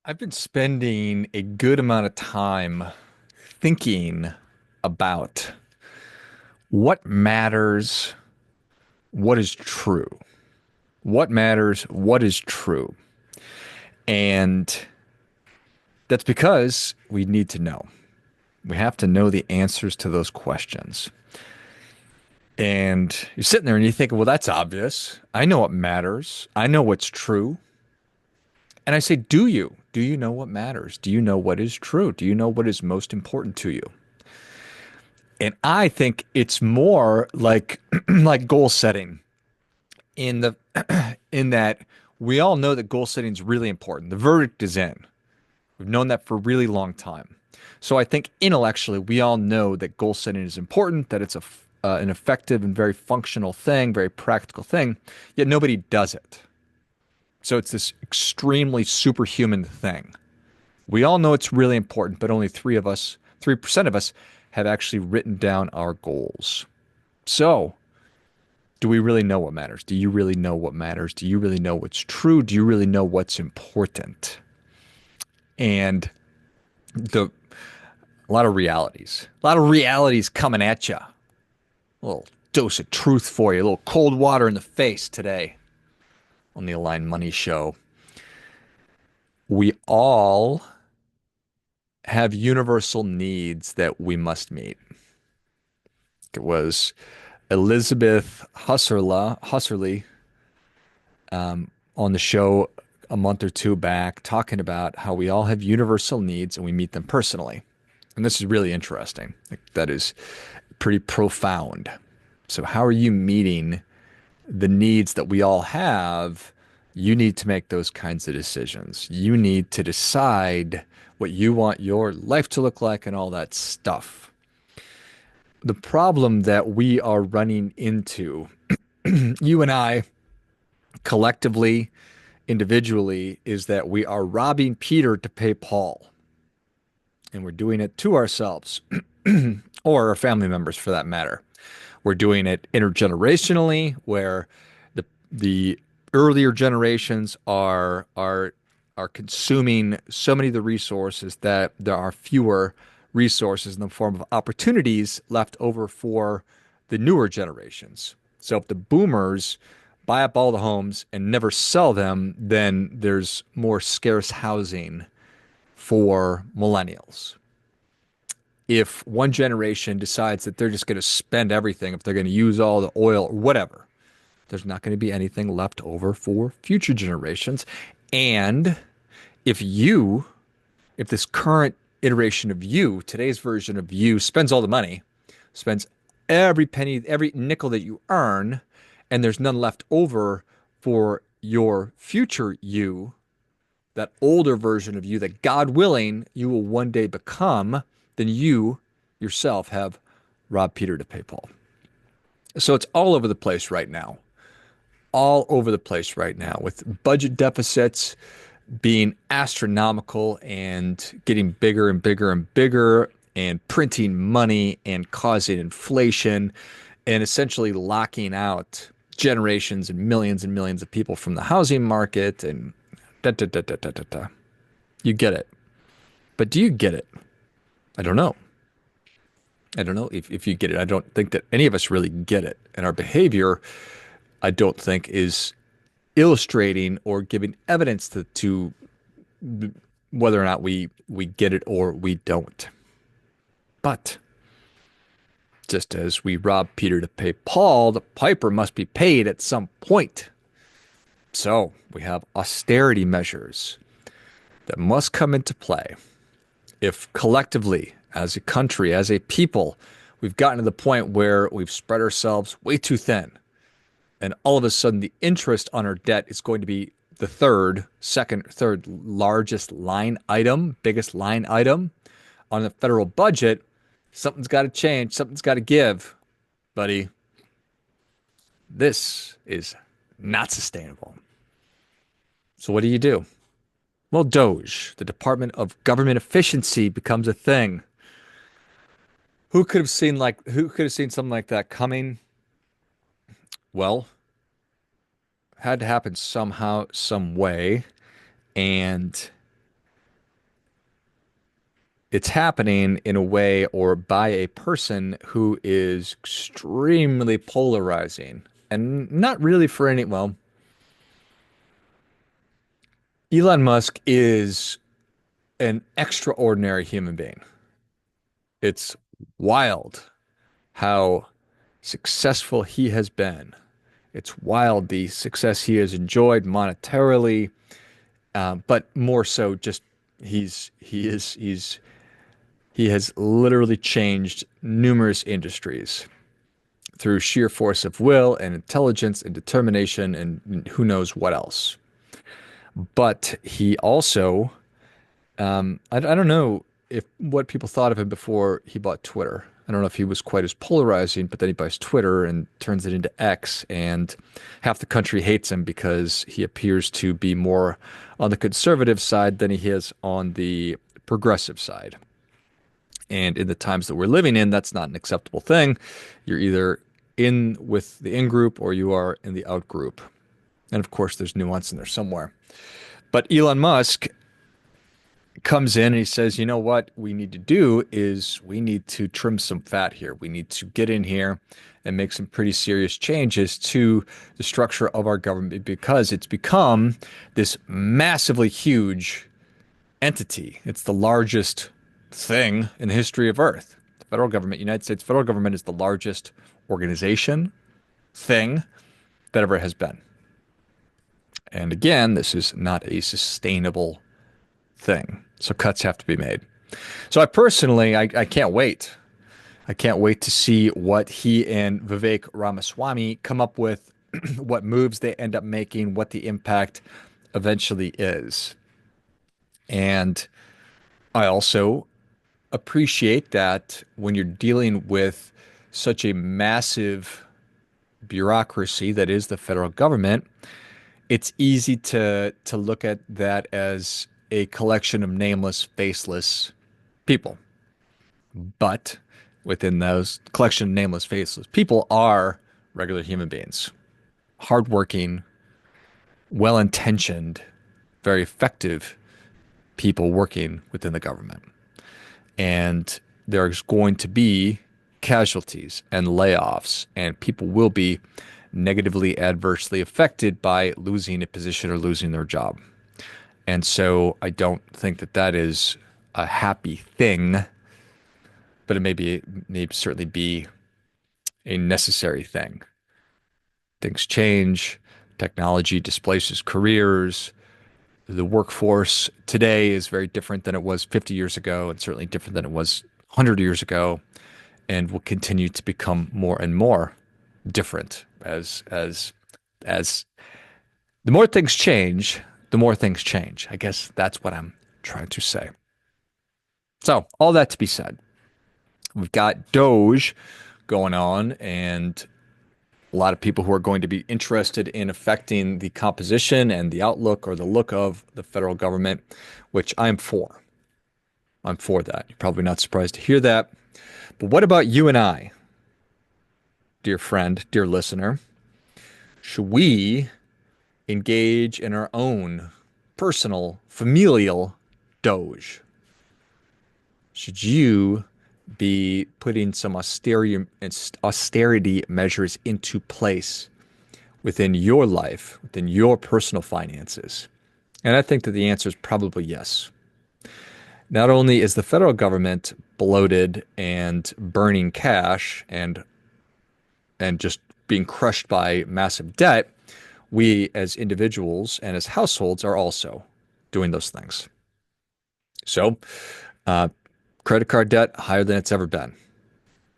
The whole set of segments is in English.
I've been spending a good amount of time thinking about what matters, what is true. What matters, what is true. And that's because we need to know. We have to know the answers to those questions. And you're sitting there and you think, well, that's obvious. I know what matters. I know what's true. And I say, do you? Do you know what matters? Do you know what is true? Do you know what is most important to you? And I think it's more like like goal setting in the in that we all know that goal setting is really important. The verdict is in. We've known that for a really long time. So I think intellectually we all know that goal setting is important, that it's an effective and very functional thing, very practical thing, yet nobody does it. So it's this extremely superhuman thing. We all know it's really important, but only 3% of us have actually written down our goals. So, do we really know what matters? Do you really know what matters? Do you really know what's true? Do you really know what's important? And the a lot of realities coming at you. A little dose of truth for you, a little cold water in the face today on the Align Money Show. We all have universal needs that we must meet. It was Elizabeth Husserly on the show a month or two back talking about how we all have universal needs and we meet them personally. And this is really interesting. Like, that is pretty profound. So, how are you meeting the needs that we all have? You need to make those kinds of decisions. You need to decide what you want your life to look like and all that stuff. The problem that we are running into, you and I collectively, individually, is that we are robbing Peter to pay Paul. And we're doing it to ourselves or our family members for that matter. We're doing it intergenerationally, where the earlier generations are consuming so many of the resources that there are fewer resources in the form of opportunities left over for the newer generations. So if the boomers buy up all the homes and never sell them, then there's more scarce housing for millennials. If one generation decides that they're just going to spend everything, if they're going to use all the oil or whatever, there's not going to be anything left over for future generations. And if you, if this current iteration of you, today's version of you, spends all the money, spends every penny, every nickel that you earn, and there's none left over for your future you, that older version of you that God willing you will one day become, then you yourself have robbed Peter to pay Paul. So it's all over the place right now. All over the place right now with budget deficits being astronomical and getting bigger and bigger and bigger and printing money and causing inflation and essentially locking out generations and millions of people from the housing market and da da da da da da da. You get it. But do you get it? I don't know. I don't know if you get it. I don't think that any of us really get it. And our behavior, I don't think, is illustrating or giving evidence to whether or not we get it or we don't. But just as we rob Peter to pay Paul, the piper must be paid at some point. So we have austerity measures that must come into play. If collectively, as a country, as a people, we've gotten to the point where we've spread ourselves way too thin, and all of a sudden the interest on our debt is going to be the third largest line item, biggest line item on the federal budget, something's got to change, something's got to give, buddy. This is not sustainable. So what do you do? Well, DOGE, the Department of Government Efficiency, becomes a thing. Who could have seen something like that coming? Well, had to happen somehow, some way. And it's happening in a way or by a person who is extremely polarizing and not really for any, well, Elon Musk is an extraordinary human being. It's wild how successful he has been. It's wild the success he has enjoyed monetarily, but more so just he has literally changed numerous industries through sheer force of will and intelligence and determination and who knows what else. But he also, I don't know if what people thought of him before he bought Twitter. I don't know if he was quite as polarizing, but then he buys Twitter and turns it into X, and half the country hates him because he appears to be more on the conservative side than he is on the progressive side. And in the times that we're living in, that's not an acceptable thing. You're either in with the in group or you are in the out group. And of course, there's nuance in there somewhere. But Elon Musk comes in and he says, you know what we need to do is we need to trim some fat here. We need to get in here and make some pretty serious changes to the structure of our government because it's become this massively huge entity. It's the largest thing in the history of Earth. The federal government, United States federal government, is the largest organization, thing that ever has been. And again, this is not a sustainable thing. So cuts have to be made. So I personally, I can't wait. I can't wait to see what he and Vivek Ramaswamy come up with, what moves they end up making, what the impact eventually is. And I also appreciate that when you're dealing with such a massive bureaucracy that is the federal government, it's easy to look at that as a collection of nameless, faceless people. But within those collection of nameless, faceless people are regular human beings, hardworking, well-intentioned, very effective people working within the government. And there's going to be casualties and layoffs, and people will be negatively, adversely affected by losing a position or losing their job. And so I don't think that that is a happy thing, but may certainly be a necessary thing. Things change, technology displaces careers. The workforce today is very different than it was 50 years ago, and certainly different than it was 100 years ago, and will continue to become more and more different as the more things change, the more things change. I guess that's what I'm trying to say. So, all that to be said, we've got DOGE going on, and a lot of people who are going to be interested in affecting the composition and the outlook or the look of the federal government, which I'm for. I'm for that. You're probably not surprised to hear that. But what about you and I, dear friend, dear listener? Should we engage in our own personal, familial DOGE? Should you be putting some austerity measures into place within your life, within your personal finances? And I think that the answer is probably yes. Not only is the federal government bloated and burning cash and just being crushed by massive debt, we as individuals and as households are also doing those things. So, uh, credit card debt higher than it's ever been.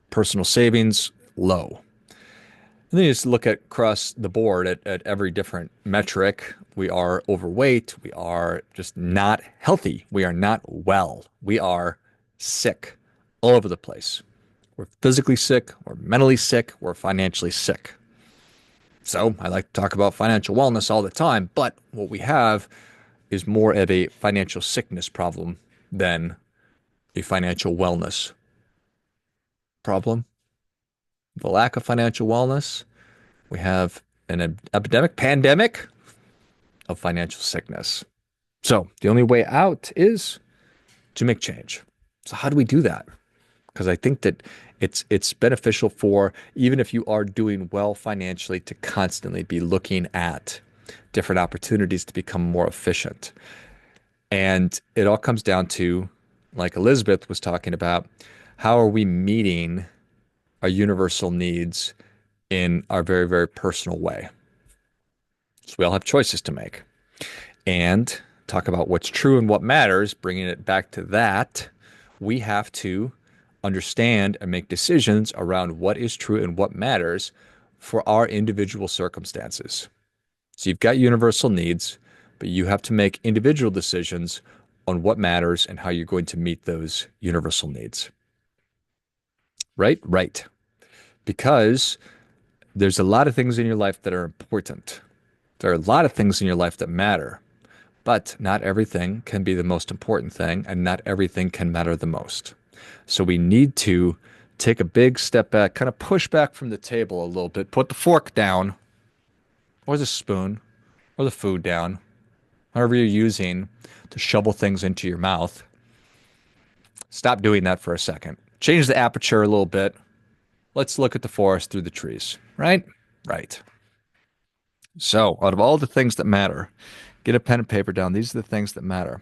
Personal savings low. And then you just look at across the board at every different metric. We are overweight. We are just not healthy. We are not well. We are sick all over the place. We're physically sick, we're mentally sick, we're financially sick. So I like to talk about financial wellness all the time, but what we have is more of a financial sickness problem than a financial wellness problem. The lack of financial wellness, we have an epidemic, pandemic of financial sickness. So the only way out is to make change. So how do we do that? Because I think that it's beneficial for even if you are doing well financially to constantly be looking at different opportunities to become more efficient. And it all comes down to, like Elizabeth was talking about, how are we meeting our universal needs in our very, very personal way? So we all have choices to make. And talk about what's true and what matters, bringing it back to that, we have to understand and make decisions around what is true and what matters for our individual circumstances. So you've got universal needs, but you have to make individual decisions on what matters and how you're going to meet those universal needs. Right? Right. Because there's a lot of things in your life that are important. There are a lot of things in your life that matter. But not everything can be the most important thing, and not everything can matter the most. So we need to take a big step back, kind of push back from the table a little bit, put the fork down, or the spoon, or the food down, however you're using to shovel things into your mouth. Stop doing that for a second. Change the aperture a little bit. Let's look at the forest through the trees, right? Right. So, out of all the things that matter, get a pen and paper down. These are the things that matter.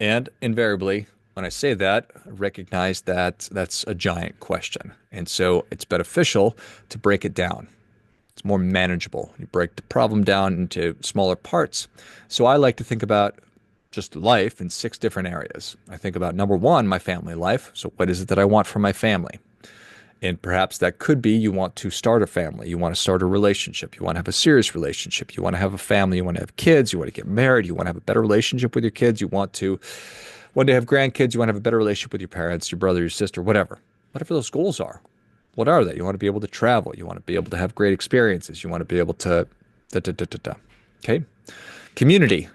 And invariably, when I say that, recognize that that's a giant question. And so it's beneficial to break it down. It's more manageable. You break the problem down into smaller parts. So I like to think about just life in 6 different areas. I think about number one, my family life. So what is it that I want from my family? And perhaps that could be you want to start a family, you want to start a relationship, you want to have a serious relationship, you want to have a family, you want to have kids, you want to get married, you want to have a better relationship with your kids, you want to one day have grandkids, you want to have a better relationship with your parents, your brother, your sister, whatever. Whatever those goals are. What are they? You want to be able to travel, you want to be able to have great experiences, you want to be able to da, da, da, da, da. Okay? Community.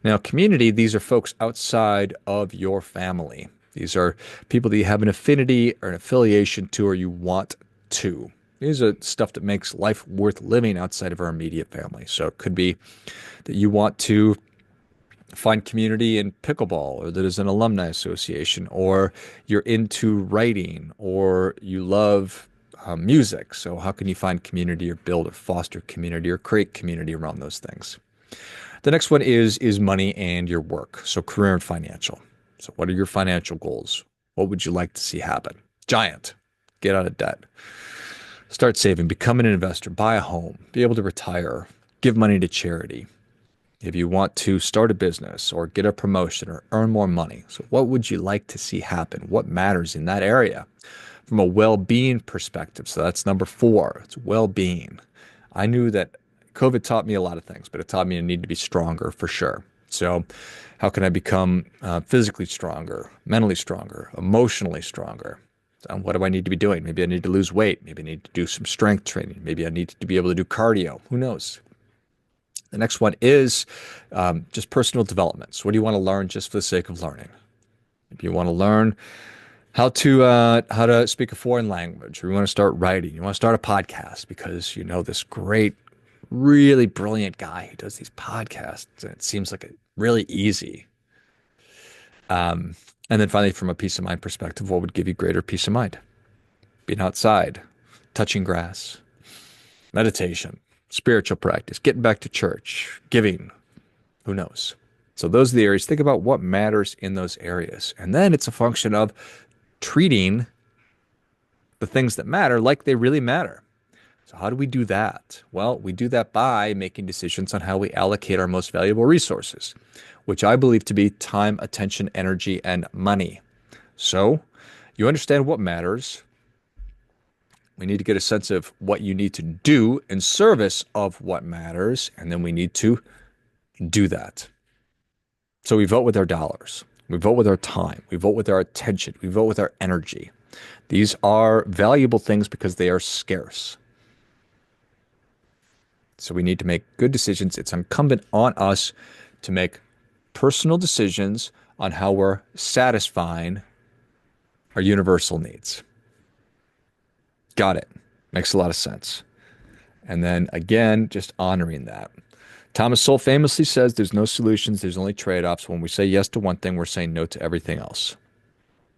Now, community, these are folks outside of your family. These are people that you have an affinity or an affiliation to, or you want to. These are stuff that makes life worth living outside of our immediate family. So it could be that you want to find community in pickleball, or that is an alumni association, or you're into writing, or you love music. So how can you find community or build or foster community or create community around those things? The next one is money and your work. So career and financial. So what are your financial goals? What would you like to see happen? Giant. Get out of debt. Start saving. Become an investor. Buy a home. Be able to retire. Give money to charity. If you want to start a business or get a promotion or earn more money. So what would you like to see happen? What matters in that area? From a well-being perspective. So that's number 4. It's well-being. I knew that COVID taught me a lot of things, but it taught me I need to be stronger for sure. So how can I become physically stronger, mentally stronger, emotionally stronger? What do I need to be doing? Maybe I need to lose weight. Maybe I need to do some strength training. Maybe I need to be able to do cardio. Who knows? The next one is just personal development. So what do you want to learn just for the sake of learning? If you want to learn how to speak a foreign language, or you want to start writing, you want to start a podcast because you know this great, really brilliant guy who does these podcasts, and it seems like really easy. And then finally, from a peace of mind perspective, what would give you greater peace of mind? Being outside, touching grass, meditation, spiritual practice, getting back to church, giving, who knows? So those are the areas. Think about what matters in those areas. And then it's a function of treating the things that matter like they really matter. So how do we do that? Well, we do that by making decisions on how we allocate our most valuable resources, which I believe to be time, attention, energy, and money. So you understand what matters. We need to get a sense of what you need to do in service of what matters, and then we need to do that. So we vote with our dollars. We vote with our time. We vote with our attention. We vote with our energy. These are valuable things because they are scarce. So we need to make good decisions. It's incumbent on us to make personal decisions on how we're satisfying our universal needs. Got it. Makes a lot of sense. And then again, just honoring that. Thomas Sowell famously says there's no solutions, there's only trade-offs. When we say yes to one thing, we're saying no to everything else.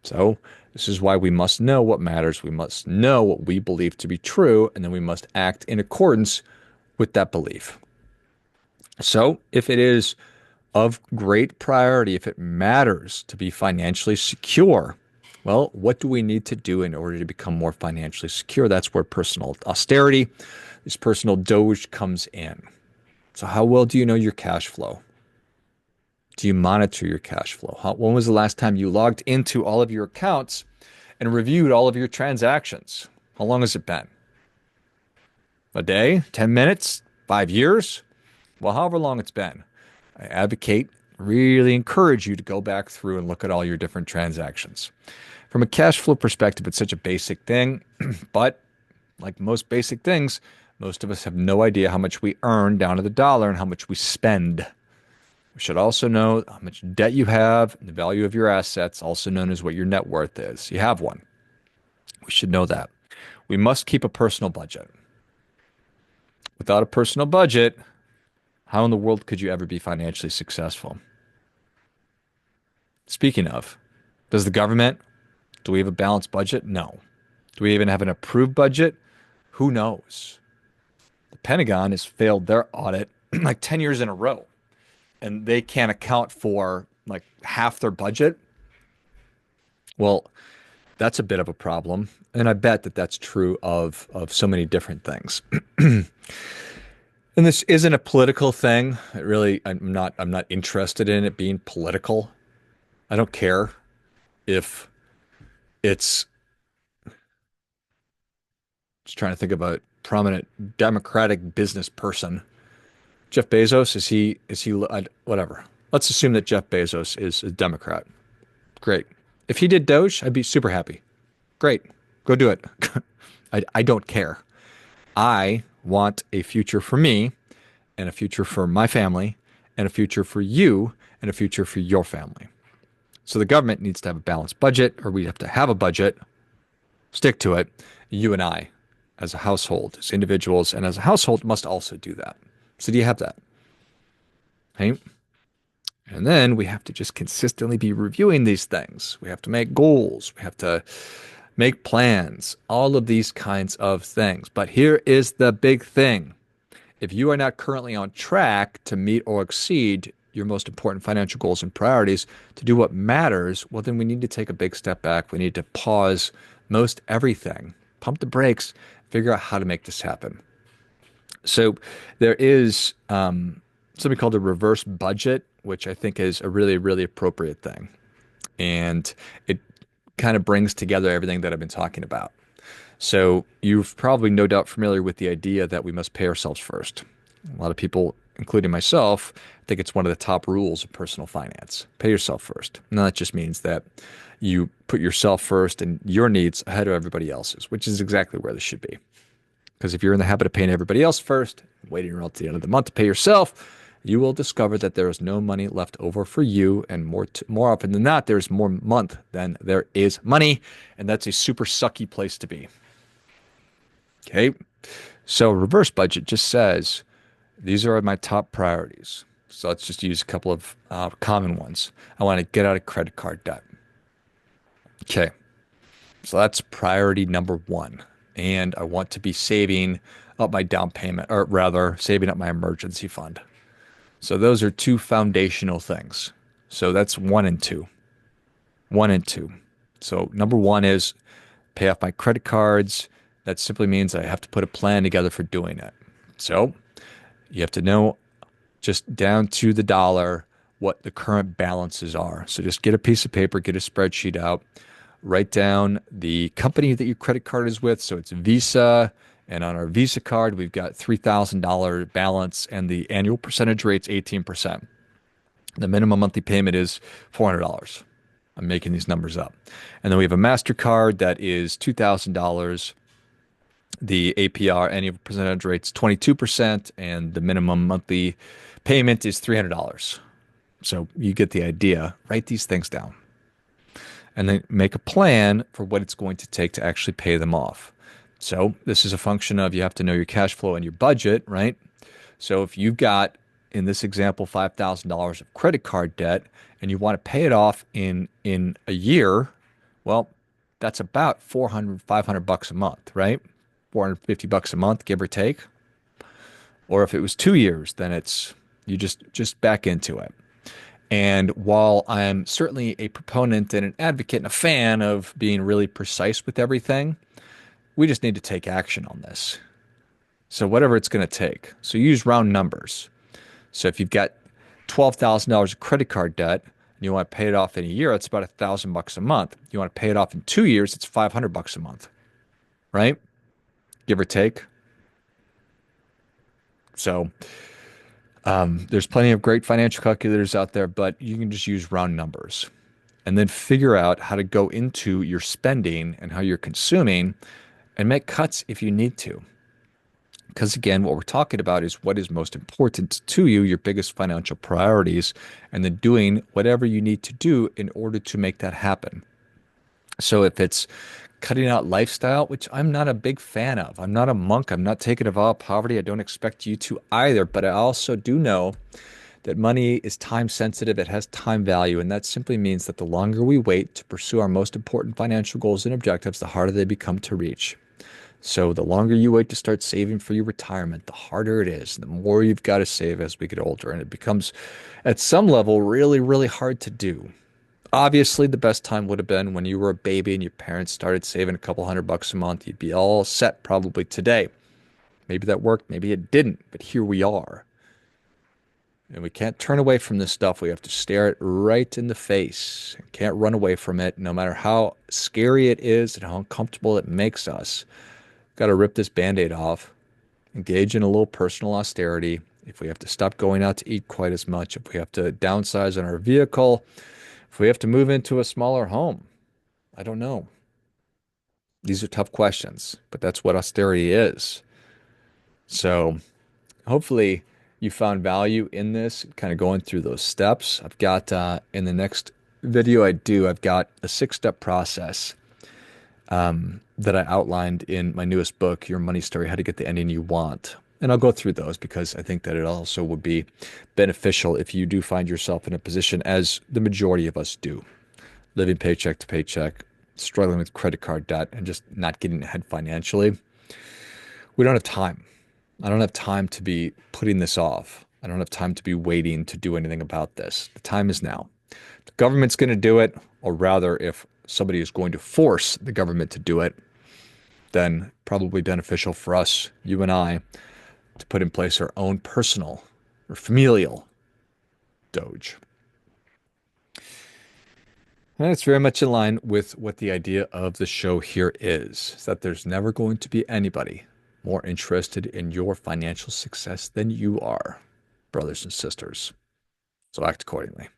So, this is why we must know what matters. We must know what we believe to be true, and then we must act in accordance with that belief. So, if it is of great priority, if it matters to be financially secure, well, what do we need to do in order to become more financially secure? That's where personal austerity, this personal DOGE comes in. So, how well do you know your cash flow? Do you monitor your cash flow? When was the last time you logged into all of your accounts and reviewed all of your transactions? How long has it been? A day? 10 minutes? 5 years? Well, however long it's been. I advocate, really encourage you to go back through and look at all your different transactions. From a cash flow perspective, it's such a basic thing, but like most basic things, most of us have no idea how much we earn down to the dollar and how much we spend. We should also know how much debt you have and the value of your assets, also known as what your net worth is. You have one. We should know that. We must keep a personal budget. Without a personal budget, how in the world could you ever be financially successful? Speaking of, does the government, do we have a balanced budget? No. Do we even have an approved budget? Who knows? The Pentagon has failed their audit like 10 years in a row, and they can't account for like half their budget. Well, that's a bit of a problem. And I bet that that's true of so many different things. And this isn't a political thing. I'm not interested in it being political. I don't care if it's just trying to think of a prominent Democratic business person. Jeff Bezos, whatever. Let's assume that Jeff Bezos is a Democrat. Great. If he did Doge, I'd be super happy. Great. Go do it. I don't care. I want a future for me and a future for my family and a future for you and a future for your family. So the government needs to have a balanced budget, or we have to have a budget, stick to it. You and I, as a household, as individuals, and as a household, must also do that. So do you have that? Okay. And then we have to just consistently be reviewing these things. We have to make goals. We have to make plans, all of these kinds of things. But here is the big thing. If you are not currently on track to meet or exceed your most important financial goals and priorities to do what matters, well, then we need to take a big step back. We need to pause most everything, pump the brakes, figure out how to make this happen. So there is something called a reverse budget, which I think is a really, really appropriate thing. And it kind of brings together everything that I've been talking about. So you've probably no doubt familiar with the idea that we must pay ourselves first. A lot of people, including myself, think it's one of the top rules of personal finance. Pay yourself first. And that just means that you put yourself first and your needs ahead of everybody else's, which is exactly where this should be. Because if you're in the habit of paying everybody else first, waiting around to the end of the month to pay yourself, you will discover that there is no money left over for you, and more often than not, there's more month than there is money, and that's a super sucky place to be. Okay, so reverse budget just says these are my top priorities. So let's just use a couple of common ones. I want to get out of credit card debt. Okay, so that's priority number one. And I want to be saving up my down payment, or rather, saving up my emergency fund. So those are two foundational things. So that's one and two. One and two. So number one is pay off my credit cards. That simply means I have to put a plan together for doing it. So you have to know just down to the dollar what the current balances are. So just get a piece of paper, get a spreadsheet out, write down the company that your credit card is with. So it's Visa. And on our Visa card, we've got $3,000 balance and the annual percentage rate's 18%. The minimum monthly payment is $400. I'm making these numbers up. And then we have a MasterCard that is $2,000. The APR, annual percentage rate's 22%, and the minimum monthly payment is $300. So you get the idea. Write these things down. And then make a plan for what it's going to take to actually pay them off. So this is a function of you have to know your cash flow and your budget, right? So if you've got, in this example, $5,000 of credit card debt and you want to pay it off in a year, Well, that's about 400, 500 bucks a month, right? 450 bucks a month, give or take. Or if it was 2 years, then it's you just back into it. And while I'm certainly a proponent and an advocate and a fan of being really precise with everything, we just need to take action on this. So whatever it's going to take. So use round numbers. So if you've got $12,000 of credit card debt and you want to pay it off in a year, it's about 1,000 bucks a month. You want to pay it off in 2 years, it's 500 bucks a month, right? Give or take. So there's plenty of great financial calculators out there, but you can just use round numbers and then figure out how to go into your spending and how you're consuming and make cuts if you need to. Because again, what we're talking about is what is most important to you, your biggest financial priorities, and then doing whatever you need to do in order to make that happen. So if it's cutting out lifestyle, which I'm not a big fan of, I'm not a monk, I'm not taking a vow of poverty. I don't expect you to either, but I also do know that money is time sensitive, it has time value, and that simply means that the longer we wait to pursue our most important financial goals and objectives, the harder they become to reach. So the longer you wait to start saving for your retirement, the harder it is, the more you've got to save as we get older. And it becomes, at some level, really, really hard to do. Obviously, the best time would have been when you were a baby and your parents started saving a couple $100 a month. You'd be all set probably today. Maybe that worked, maybe it didn't, but here we are. And we can't turn away from this stuff. We have to stare it right in the face. Can't run away from it, no matter how scary it is and how uncomfortable it makes us. Got to rip this band-aid off, engage in a little personal austerity. If we have to stop going out to eat quite as much, if we have to downsize on our vehicle, if we have to move into a smaller home, I don't know. These are tough questions, but that's what austerity is. So hopefully you found value in this, kind of going through those steps. I've got in the next video I've got a 6-step process that I outlined in my newest book, Your Money Story, How to Get the Ending You Want. And I'll go through those because I think that it also would be beneficial if you do find yourself in a position, as the majority of us do, living paycheck to paycheck, struggling with credit card debt, and just not getting ahead financially. We don't have time. I don't have time to be putting this off. I don't have time to be waiting to do anything about this. The time is now. The government's going to do it, or rather, if somebody is going to force the government to do it, then probably beneficial for us, you and I, to put in place our own personal or familial DOGE. And it's very much in line with what the idea of the show here is that there's never going to be anybody more interested in your financial success than you are, brothers and sisters. So act accordingly.